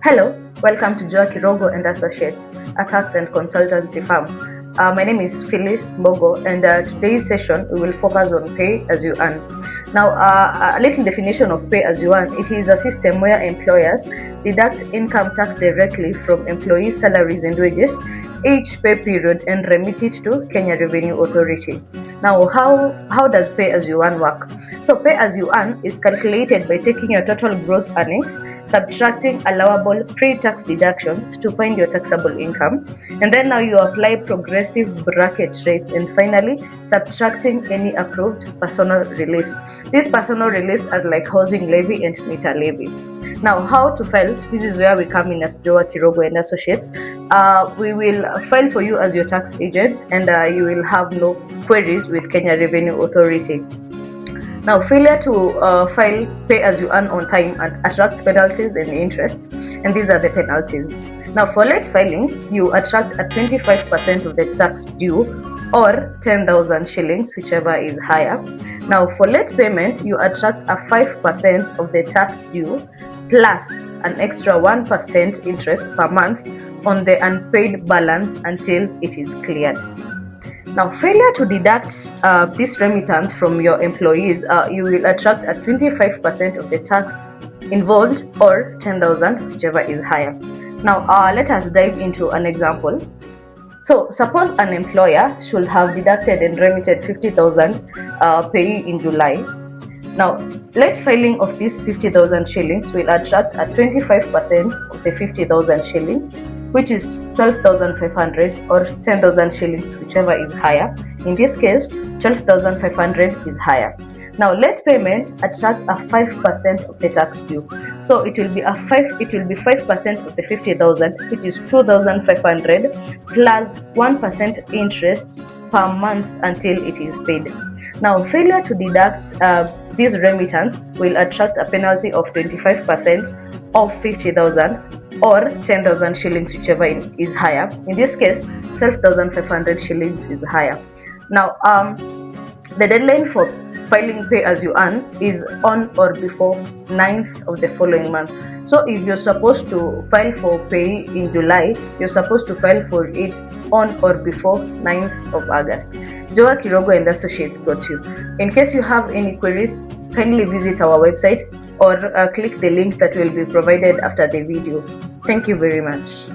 Hello, welcome to Jowa Kirogo Associates, a tax and consultancy firm. My name is Phyllis Mbogo, and today's session we will focus on pay as you earn. Now, a little definition of pay as you earn. It is a system where employers deduct income tax directly from employees' salaries and wages each pay period and remit it to Kenya Revenue Authority. Now, how does pay as you earn work? So pay as you earn is calculated by taking your total gross earnings, subtracting allowable pre-tax deductions to find your taxable income, and then now you apply progressive bracket rates, and finally subtracting any approved personal reliefs. These personal reliefs are like housing levy and meter levy. Now, how to file? This is where we come in as Jowa Kirogo and Associates. We will file for you as your tax agent, and you will have no queries with Kenya Revenue Authority. Now, failure to file pay as you earn on time attracts penalties and interest, and these are the penalties. Now, for late filing, you attract a 25% of the tax due or 10,000 shillings, whichever is higher. Now, for late payment, you attract a 5% of the tax due plus an extra 1% interest per month on the unpaid balance until it is cleared. Now, failure to deduct this remittance from your employees, you will attract a 25% of the tax involved or 10,000, whichever is higher. Now, let us dive into an example. So, suppose an employer should have deducted and remitted 50,000 PAYE in July. Now, late filing of these 50,000 shillings will attract a 25% of the 50,000 shillings, which is 12,500 or 10,000 shillings, whichever is higher. In this case, 12,500 is higher. Now, late payment attracts a 5% of the tax due. So it will be 5% of the 50,000, which is 2,500 plus 1% interest per month until it is paid. Now, failure to deduct this remittance will attract a penalty of 25% of 50,000 or 10,000 shillings, whichever is higher. In this case, 12,500 shillings is higher. Now, the deadline for filing pay as you earn is on or before 9th of the following month. So if you're supposed to file for pay in July, you're supposed to file for it on or before 9th of August. Jowa Kirogo and Associates got you. In case you have any queries, kindly visit our website or click the link that will be provided after the video. Thank you very much.